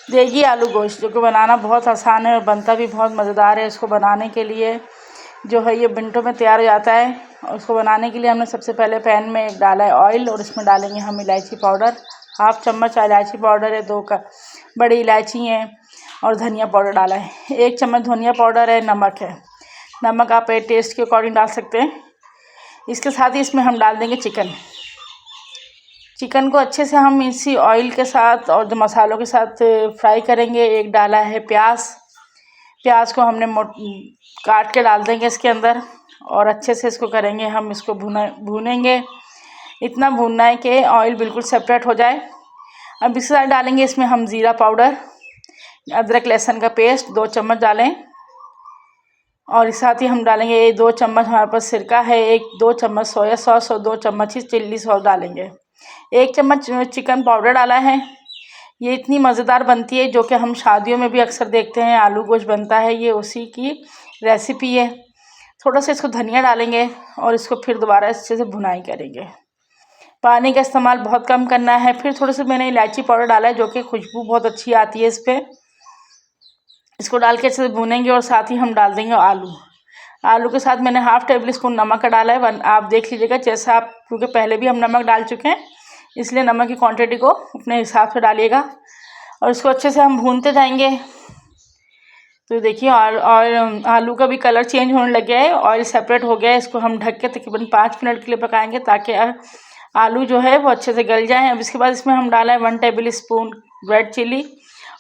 देगी आलू गोश्त, जो कि बनाना बहुत आसान है और बनता भी बहुत मज़ेदार है। इसको बनाने के लिए जो है ये मिनटों में तैयार हो जाता है। और इसको बनाने के लिए हमने सबसे पहले पैन में डाला है ऑयल और इसमें डालेंगे हम इलायची पाउडर, 1/2 चम्मच इलायची पाउडर है, 2 बड़ी इलायची हैं और धनिया पाउडर डाला है, 1 चम्मच धनिया पाउडर है, नमक है। नमक आप टेस्ट के अकॉर्डिंग डाल सकते हैं। इसके साथ ही इसमें हम डाल देंगे चिकन को अच्छे से हम इसी ऑयल के साथ और जो मसालों के साथ फ्राई करेंगे। एक डाला है प्याज को हमने काट के डाल देंगे इसके अंदर और अच्छे से इसको करेंगे हम इसको भूनेंगे। इतना भूनना है कि ऑयल बिल्कुल सेपरेट हो जाए। अब इसके साथ डालेंगे इसमें हम ज़ीरा पाउडर, अदरक लहसुन का पेस्ट 2 चम्मच डालें और इस साथ ही हम डालेंगे 2 चम्मच हमारे पास सिरका है, 2 चम्मच सोया सॉस और 2 चम्मच ही चिल्ली सॉस डालेंगे। 1 चम्मच चिकन पाउडर डाला है। ये इतनी मज़ेदार बनती है जो कि हम शादियों में भी अक्सर देखते हैं, आलू गोश्त बनता है, ये उसी की रेसिपी है। थोड़ा सा इसको धनिया डालेंगे और इसको फिर दोबारा अच्छे से भुनाई करेंगे। पानी का इस्तेमाल बहुत कम करना है। फिर थोड़ा सा मैंने इलायची पाउडर डाला है जो कि खुशबू बहुत अच्छी आती है इस पर। इसको डाल के अच्छे से भूनेंगे और साथ ही हम डाल देंगे आलू के साथ मैंने 1/2 टेबल स्पून नमक का डाला है। आप देख लीजिएगा जैसा आप, क्योंकि पहले भी हम नमक डाल चुके हैं इसलिए नमक की क्वांटिटी को अपने हिसाब से डालिएगा और इसको अच्छे से हम भूनते जाएंगे। तो देखिए और आलू का भी कलर चेंज होने लग गया है, ऑयल सेपरेट हो गया है। इसको हम ढक के तकरीबन 5 मिनट के लिए पकाएंगे ताकि आलू जो है वो अच्छे से गल जाए। अब इसके बाद इसमें हम डाला है 1 टेबल स्पून रेड चिली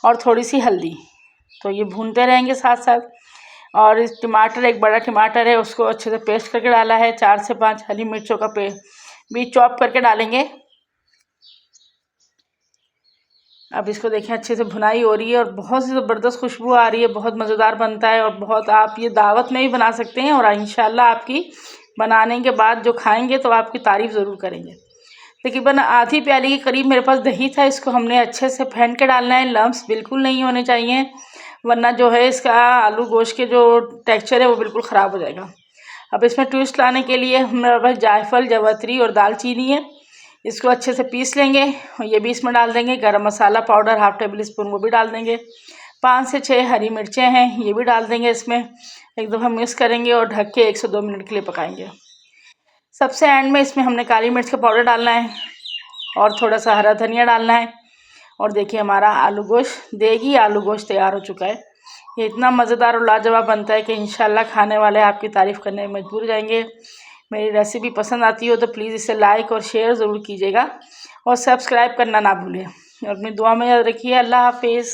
और थोड़ी सी हल्दी। तो ये भूनते रहेंगे साथ साथ। और इस टमाटर, एक बड़ा टमाटर है, उसको अच्छे से पेस्ट करके डाला है। 4 से 5 हरी मिर्चों का भी चॉप करके डालेंगे। अब इसको देखें अच्छे से भुनाई हो रही है और बहुत सी ज़बरदस्त खुशबू आ रही है। बहुत मज़ेदार बनता है और बहुत, आप ये दावत में भी बना सकते हैं और इंशाल्लाह आपकी बनाने के बाद जो खाएंगे तो आपकी तारीफ़ ज़रूर करेंगे। तकरीबन आधी प्याली के करीब मेरे पास दही था, इसको हमने अच्छे से फेंट के डालना है। लम्स बिल्कुल नहीं होने चाहिए वरना जो है इसका आलू गोश्त के जो टेक्सचर है वो बिल्कुल ख़राब हो जाएगा। अब इसमें ट्विस्ट लाने के लिए हमारे पास जायफल, जावित्री और दालचीनी है, इसको अच्छे से पीस लेंगे और ये भी इसमें डाल देंगे। गरम मसाला पाउडर 1/2 टेबल स्पून वो भी डाल देंगे। 5 से 6 हरी मिर्चें हैं, ये भी डाल देंगे इसमें। एक दफ़ा मिक्स करेंगे और ढक के 1 से 2 मिनट के लिए पकाएंगे। सबसे एंड में इसमें हमने काली मिर्च का पाउडर डालना है और थोड़ा सा हरा धनिया डालना है। और देखिए हमारा देगी आलू गोश्त तैयार हो चुका है। ये इतना मज़ेदार और लाजवाब बनता है कि इंशाल्लाह खाने वाले आपकी तारीफ़ करने में मजबूर हो जाएंगे। मेरी रेसिपी पसंद आती हो तो प्लीज़ इसे लाइक और शेयर ज़रूर कीजिएगा और सब्सक्राइब करना ना भूलें और अपनी दुआ में याद रखिए। अल्लाह हाफिज़।